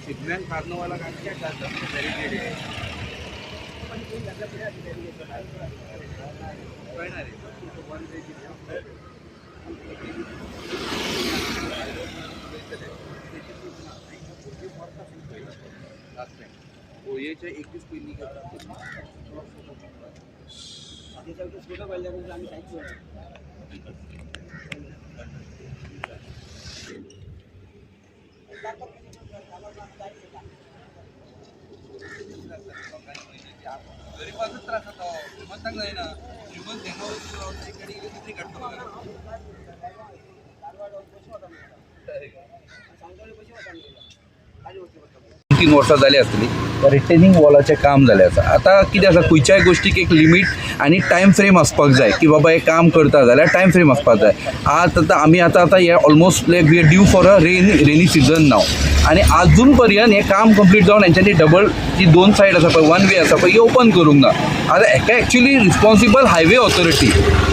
शिगम्यान कार्नवाला काय करतात बॅरिकेड आहे कळणार आहे होळीच्या 21 पहिली गरीबाचा त्रास होता श्रीमंतांना नाही ना श्रीमंत किती काढतो 3 वर्सां जाली आसतली रिटेनिंग वॉलाचें काम जालें आसा आतां कितें आसा खंयच्याय गोश्टीक एक लिमीट आनी टायम फ्रेम आसपाक जाय की बाबा हें काम करता जाल्यार टायम फ्रेम आसपाक जाय आतां आमी आतां हे almost like we are due for a rainy season now आनी आजून पर्यंत हें काम कंप्लीट जावन हेंच्यांनी डबल जी 2 सायड आसा पळय 1 वे आसा पळय ही ओपन करूंक ना आतां हेका एक्चुअली रिस्पॉन्सिबल हायवे ऑथॉरिटी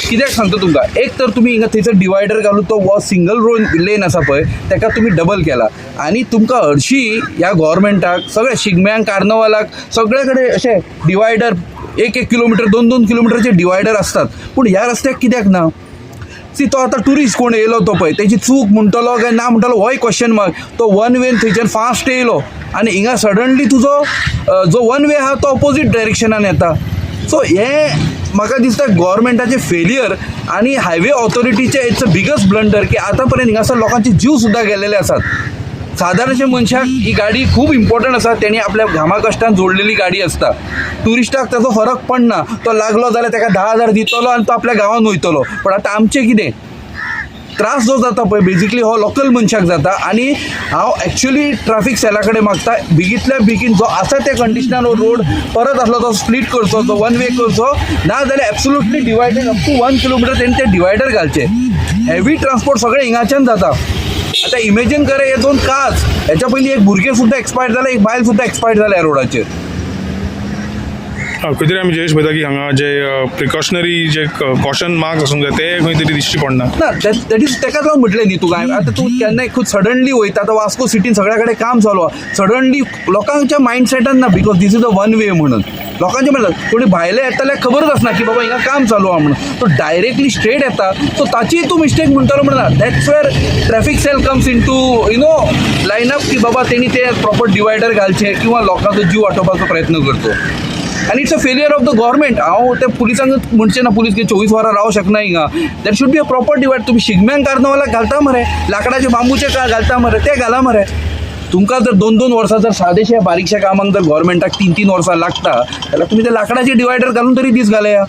कित्याक सांगता तुमकां एक तर तुमी हिंगा थंयसर डिवायडर घालून तो वो सिंगल रोड लेन आसा पळय तेका तुमी डबल केला आनी तुमकां हरशीं ह्या गव्हर्मेंटाक सगळ्या शिगम्यांक कार्नवालाक सगळे कडेन अशें डिवायडर 1-1 किलोमिटर 2-2 किलोमिटरचे डिवायडर असतात पूण ह्या रस्त्याक कित्याक ना सी तो आतां टुरिस्ट कोण येयलो तो पळय तेची चूक म्हणटलो काय ना म्हणटलो होय क्वेश्चन मार्क तो 1 वेन थंयच्यान फास्ट येयलो आनी हिंगा सडनली तुजो जो 1 वे आहा तो ऑपोजीट डायरेक्शनान येता सो हे म्हाका दिसता गव्हर्मेंटाचें फेलियर आनी हायवे ऑथॉरिटीचे इट्स अ बिगस्ट ब्लंडर की आतां पर्यंत हिंगासर लोकांचे जीव सुद्दां गेलेले आसात सादारणशे मनशाक ही गाडी खूब इम्पॉर्टंट आसा तेणी आपल्या घामा कश्टान जोडलेली गाडी आसता ट्युरिस्टाक ताचो फरक पडना तो लागलो जाल्यार ताका 10,000 दितलो आनी तो आपल्या गांवांत वयतलो पण आतां आमचें कितें त्रास जो जाता पळय बेजिकली हो लोकल मनशाक जाता आनी हांव एक्चुअली ट्रॅफिक सेला कडेन मागता बेगींतल्या बेगीन जो आसा त्या कंडिशनान रोड परत आसलो तो स्प्लीट करचो तो 1 वे करचो ना जाल्यार absolutely divided up to 1 kilometre तेणी ते डिवायडर घालचे हेवी ट्रान्सपोर्ट सगळें हिंगाच्यान जाता आतां इमेजीन करा हे 2 काच हेच्या पयलीं एक भुरगें सुद्दां एक्सपायर्ड जालें एक बायल सुद्दां एक्सपायर्ड जालें ह्या रोडाचेर खंय तरी आमी जयेश पळयता की हांगा जे प्रिकॉशनरी जे कॉशन मार्क्स आसूंक जाय ते खंय तरी दिश्टी पडना ना दॅट इज तेका लागून म्हटलें न्ही तुका आतां तूं केन्नाय खूब सडनली वयता आतां वास्को सिटीन सगळ्या कडेन काम चालू आहा सडनली लोकांच्या मायंडसेटान ना बिकॉज दीस इज अ 1 वे म्हणून लोकांचे म्हणटात कोणी भायले येताल्यार खबरच आसना की बाबा हिंगा काम चालू आहा म्हणून तो डायरेक्टली स्ट्रेट येता सो ताची तूं मिस्टेक म्हणटलो म्हणना that's where traffic cell comes in to lineup की बाबा तेणी ते प्रॉपर डिवायडर घालचे किंवा लोकांचो जीव वाटोवपाचो प्रयत्न करचो आनी it's a failure of the government हांव ते पुलिसांक म्हणचे ना पुलीस 24 वरां रावूं शकना हिंगा that should be a proper divide तुमी शिगम्यांक कार्नवालाक घालता मरे लाकडाचे बांबूचे घालता मरे ते घाला मरे तुमकां जर 2-2 वर्सां जर सादेशे बारीकशा कामांक जर गव्हर्मेंटाक 3-3 वर्सां लागता जाल्यार तुमी ते लाकडाचे डिवायडर घालून तरी दीस घालया